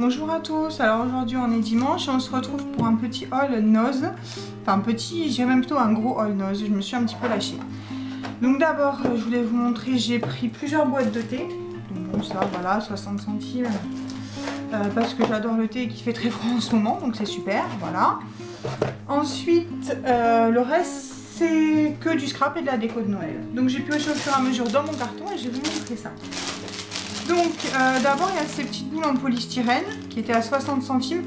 Bonjour à tous, alors aujourd'hui on est dimanche et on se retrouve pour un petit haul nose. Enfin petit, j'ai même plutôt un gros haul nose, je me suis un petit peu lâchée. Donc d'abord je voulais vous montrer, j'ai pris plusieurs boîtes de thé. Donc bon ça voilà, 60 centimes. Parce que j'adore le thé et qu'il fait très froid en ce moment, donc c'est super, voilà. Ensuite le reste c'est que du scrap et de la déco de Noël. Donc j'ai pioché au fur et à mesure dans mon carton et je vais vous montrer ça. Donc d'abord il y a ces petites boules en polystyrène qui étaient à 60 centimes.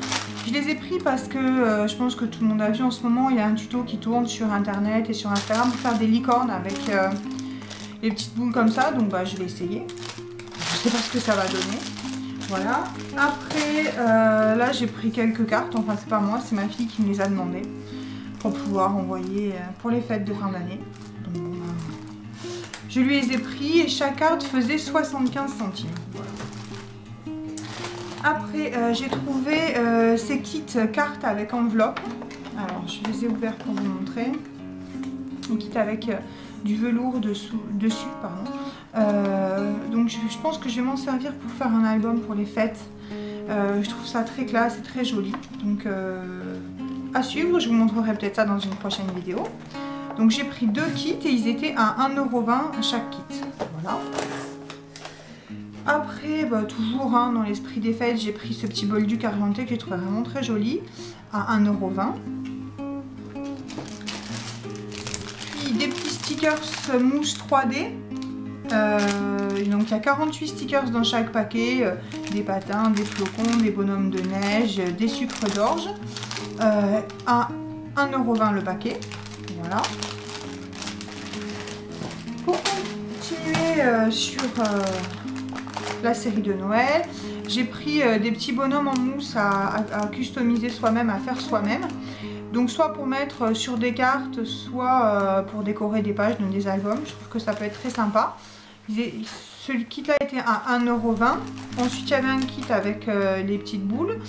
Je les ai pris parce que je pense que tout le monde a vu en ce moment, il y a un tuto qui tourne sur internet et sur Instagram pour faire des licornes avec les petites boules comme ça. Donc bah, je vais essayer. Je sais pas ce que ça va donner. Voilà. Après là j'ai pris quelques cartes, enfin c'est pas moi, c'est ma fille qui me les a demandées pour pouvoir envoyer pour les fêtes de fin d'année. Je lui les ai pris et chaque carte faisait 75 centimes. Voilà. Après, j'ai trouvé ces kits cartes avec enveloppe. Alors, je les ai ouverts pour vous montrer. Un kit avec du velours dessus. Donc, je pense que je vais m'en servir pour faire un album pour les fêtes. Je trouve ça très classe et très joli. Donc, à suivre, je vous montrerai peut-être ça dans une prochaine vidéo. Donc j'ai pris deux kits et ils étaient à 1,20 € chaque kit. Voilà. Après, bah, toujours hein, dans l'esprit des fêtes, j'ai pris ce petit bol du Cargenté que j'ai trouvé vraiment très joli à 1,20 €. Puis des petits stickers mousse 3D. Donc il y a 48 stickers dans chaque paquet. Des patins, des flocons, des bonhommes de neige, des sucres d'orge. À 1,20 € le paquet. Voilà. Pour continuer sur la série de Noël, j'ai pris des petits bonhommes en mousse à customiser soi-même, à faire soi-même. Donc soit pour mettre sur des cartes, soit pour décorer des pages dans des albums. Je trouve que ça peut être très sympa. Ce kit-là était à 1,20 €. Ensuite, il y avait un kit avec les petites boules.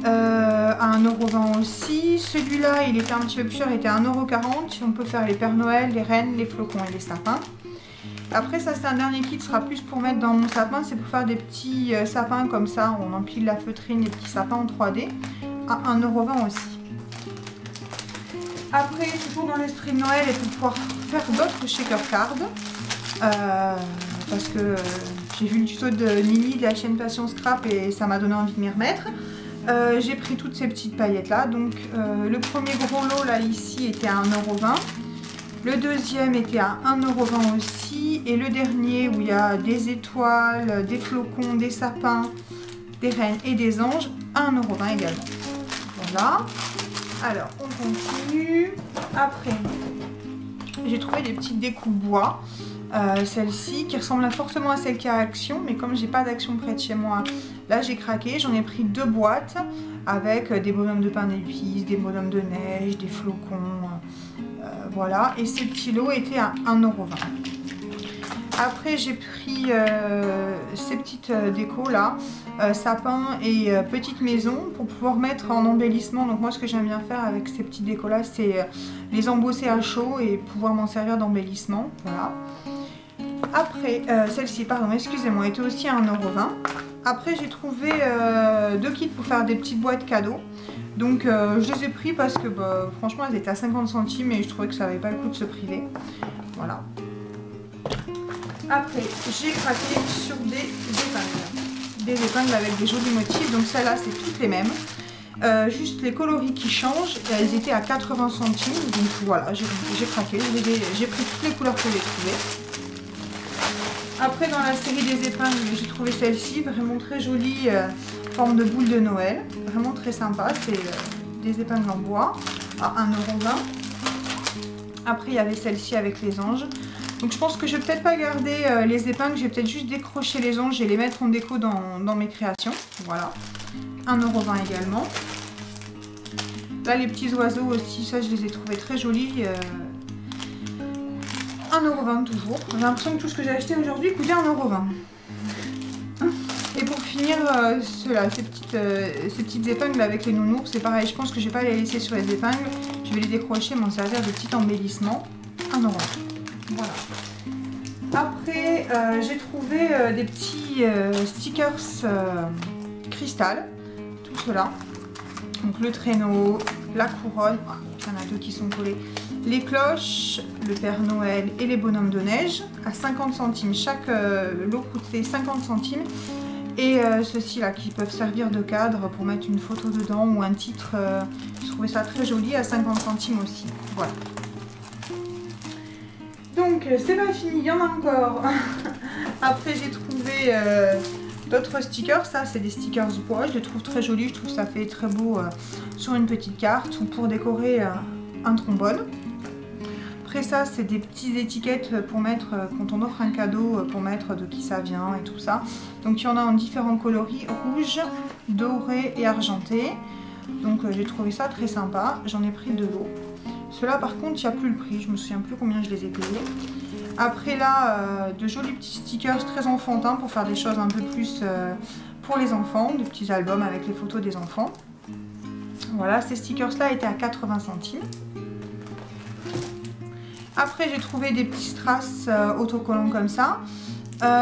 À 1,20 € aussi. Celui-là, il était un petit peu plus cher, il était à 1,40 €. On peut faire les Pères Noël, les rennes, les flocons et les sapins. Après, ça, c'est un dernier kit, ce sera plus pour mettre dans mon sapin. C'est pour faire des petits sapins comme ça. On empile la feutrine, des petits sapins en 3D. À 1,20 € aussi. Après, toujours dans l'esprit de Noël et pour pouvoir faire d'autres shaker cards. Parce que j'ai vu le tuto de Nini de la chaîne Passion Scrap et ça m'a donné envie de m'y remettre. J'ai pris toutes ces petites paillettes là. Donc le premier gros lot là ici était à 1,20 €. Le deuxième était à 1,20 € aussi. Et le dernier où il y a des étoiles, des flocons, des sapins, des rennes et des anges, à 1,20 € également. Voilà. Alors on continue. Après j'ai trouvé des petites découpes bois. Celle-ci qui ressemble fortement à celle qui a Action, mais comme j'ai pas d'Action près de chez moi, là j'ai craqué, j'en ai pris deux boîtes avec des bonhommes de pain d'épices, des bonhommes de neige, des flocons, voilà, et ces petits lots étaient à 1,20 €. Après j'ai pris ces petites décos là, sapin et petite maison pour pouvoir mettre en embellissement. Donc moi ce que j'aime bien faire avec ces petites décos là, c'est les embosser à chaud et pouvoir m'en servir d'embellissement, voilà. Après, celle-ci, pardon, excusez-moi, était aussi à 1,20 €. Après, j'ai trouvé deux kits pour faire des petites boîtes cadeaux. Donc, je les ai pris parce que, bah, franchement, elles étaient à 50 centimes et je trouvais que ça n'avait pas le coup de se priver. Voilà. Après, j'ai craqué sur des épingles. Des épingles avec des jolis motifs. Donc, celles-là, c'est toutes les mêmes. Juste les coloris qui changent. Elles étaient à 80 centimes. Donc, voilà, j'ai craqué. J'ai pris toutes les couleurs que j'ai trouvées. Après dans la série des épingles, j'ai trouvé celle-ci, vraiment très jolie, forme de boule de Noël, vraiment très sympa, c'est des épingles en bois à 1,20 €. Après il y avait celle-ci avec les anges, donc je pense que je vais peut-être pas garder les épingles, je vais peut-être juste décrocher les anges et les mettre en déco dans mes créations, voilà, 1,20 € également. Là les petits oiseaux aussi, ça je les ai trouvés très jolis. 1,20 € toujours. J'ai l'impression que tout ce que j'ai acheté aujourd'hui coûtait 1,20 €. Et pour finir, ces petites épingles avec les nounours, c'est pareil. Je pense que je vais pas les laisser sur les épingles. Je vais les décrocher, m'en servir de petit embellissement. 1,20 €. Voilà. Après, j'ai trouvé des petits stickers cristal. tout cela. Donc le traîneau, la couronne, il y en a deux qui sont collés, les cloches, le Père Noël et les bonhommes de neige à 50 centimes. Chaque lot coûtait 50 centimes. Et ceux-ci là qui peuvent servir de cadre pour mettre une photo dedans ou un titre. Je trouvais ça très joli à 50 centimes aussi. Voilà. Donc c'est pas fini, il y en a encore. Après j'ai trouvé d'autres stickers. Ça c'est des stickers bois, je les trouve très jolis. Je trouve que ça fait très beau sur une petite carte ou pour décorer un trombone. Après ça c'est des petites étiquettes pour mettre quand on offre un cadeau, pour mettre de qui ça vient et tout ça. Donc il y en a en différents coloris, rouge, doré et argenté. Donc j'ai trouvé ça très sympa, j'en ai pris 2 lots. Ceux-là par contre il n'y a plus le prix, je me souviens plus combien je les ai payés. Après là de jolis petits stickers très enfantins pour faire des choses un peu plus pour les enfants, des petits albums avec les photos des enfants. Voilà, ces stickers là étaient à 80 centimes. Après j'ai trouvé des petits strass autocollants comme ça.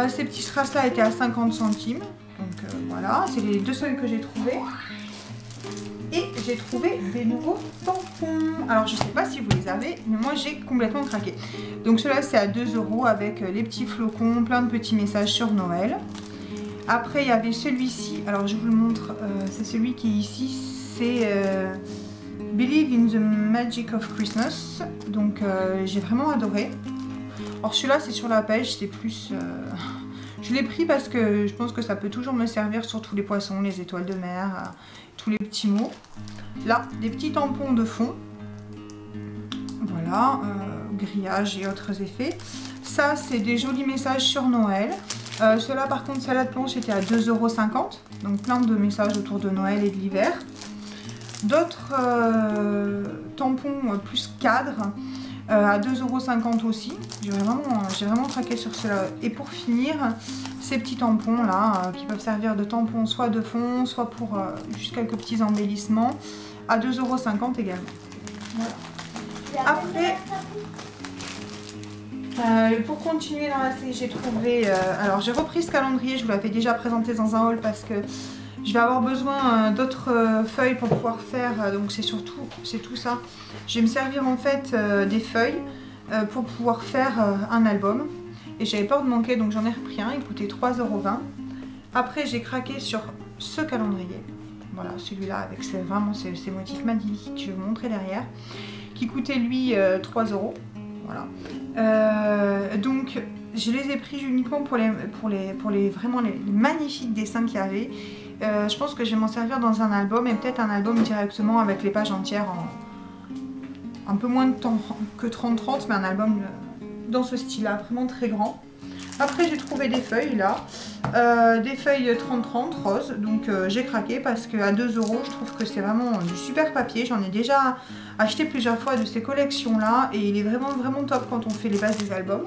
Ces petits strass là étaient à 50 centimes. Donc voilà, c'est les 2 seuls que j'ai trouvés. Et j'ai trouvé des nouveaux tampons. Alors je sais pas si vous les avez, mais moi j'ai complètement craqué. Donc ceux-là c'est à 2 € avec les petits flocons, plein de petits messages sur Noël. Après il y avait celui-ci, alors je vous le montre, c'est celui qui est ici, c'est Believe in the Magic of Christmas. Donc j'ai vraiment adoré. Alors celui-là c'est sur la pêche, c'est plus... Je l'ai pris parce que je pense que ça peut toujours me servir sur tous les poissons, les étoiles de mer, tous les petits mots. Là, des petits tampons de fond. Voilà, grillage et autres effets. Ça, c'est des jolis messages sur Noël. Ceux-là, par contre, salade blanche était à 2,50 €. Donc plein de messages autour de Noël et de l'hiver. D'autres tampons plus cadres. À 2,50 € aussi. J'ai vraiment craqué sur cela. Et pour finir, ces petits tampons là, qui peuvent servir de tampons soit de fond, soit pour juste quelques petits embellissements, à 2,50 € également. Voilà. Après, pour continuer dans la série, j'ai trouvé... alors j'ai repris ce calendrier, je vous l'avais déjà présenté dans un haul parce que je vais avoir besoin d'autres feuilles pour pouvoir faire, donc c'est tout ça. Je vais me servir en fait des feuilles pour pouvoir faire un album. Et j'avais peur de manquer, donc j'en ai repris un, il coûtait 3,20 €. Après j'ai craqué sur ce calendrier. Voilà, celui-là avec vraiment ces motifs magnifiques que je vais vous montrer derrière. Qui coûtait lui 3 €. Voilà. Donc je les ai pris uniquement pour les vraiment les magnifiques dessins qu'il y avait. Je pense que je vais m'en servir dans un album et peut-être un album directement avec les pages entières en un peu moins de temps que 30-30, mais un album dans ce style-là, vraiment très grand. Après j'ai trouvé des feuilles là, des feuilles 30-30 roses, donc j'ai craqué parce qu'à 2 €, je trouve que c'est vraiment du super papier. J'en ai déjà acheté plusieurs fois de ces collections là et il est vraiment top quand on fait les bases des albums.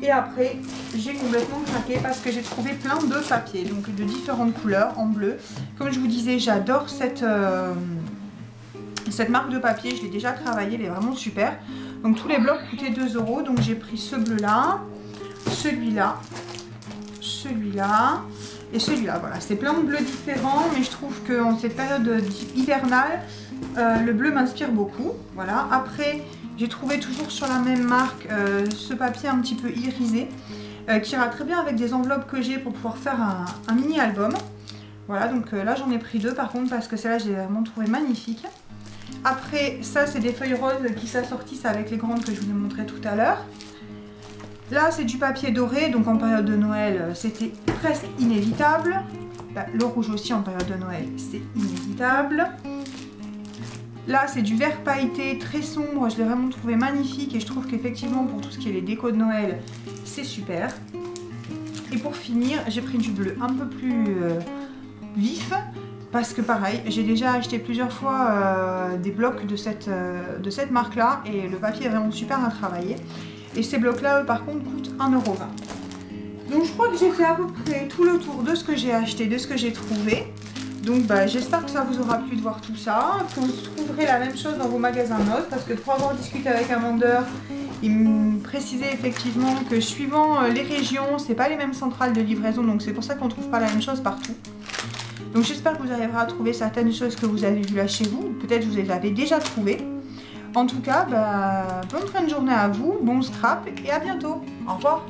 Et après, j'ai complètement craqué parce que j'ai trouvé plein de papiers, donc de différentes couleurs, en bleu. Comme je vous disais, j'adore cette marque de papier, je l'ai déjà travaillé, elle est vraiment super. Donc tous les blocs coûtaient 2 €, donc j'ai pris ce bleu-là, celui-là, celui-là et celui-là. Voilà, c'est plein de bleus différents, mais je trouve qu'en cette période hivernale, le bleu m'inspire beaucoup. Voilà, après... J'ai trouvé toujours sur la même marque ce papier un petit peu irisé qui ira très bien avec des enveloppes que j'ai pour pouvoir faire un mini album. Voilà, donc là j'en ai pris 2 par contre parce que celle-là je l'ai vraiment trouvé magnifique. Après ça c'est des feuilles roses qui s'assortissent avec les grandes que je vous ai montré tout à l'heure. Là c'est du papier doré, donc en période de Noël c'était presque inévitable. Là, le rouge aussi en période de Noël c'est inévitable. Là c'est du vert pailleté très sombre, je l'ai vraiment trouvé magnifique et je trouve qu'effectivement pour tout ce qui est les décos de Noël c'est super. Et pour finir j'ai pris du bleu un peu plus vif parce que pareil j'ai déjà acheté plusieurs fois des blocs de cette marque là et le papier est vraiment super à travailler. Et ces blocs là eux par contre coûtent 1,20 €. Donc je crois que j'ai fait à peu près tout le tour de ce que j'ai acheté, de ce que j'ai trouvé. Donc j'espère que ça vous aura plu de voir tout ça, que vous trouverez la même chose dans vos magasins Noz, parce que pour avoir discuté avec un vendeur, il me précisait effectivement que suivant les régions, c'est pas les mêmes centrales de livraison, donc c'est pour ça qu'on ne trouve pas la même chose partout. Donc j'espère que vous arriverez à trouver certaines choses que vous avez vues là chez vous, peut-être vous les avez déjà trouvées. En tout cas, bonne fin de journée à vous, bon scrap et à bientôt. Au revoir.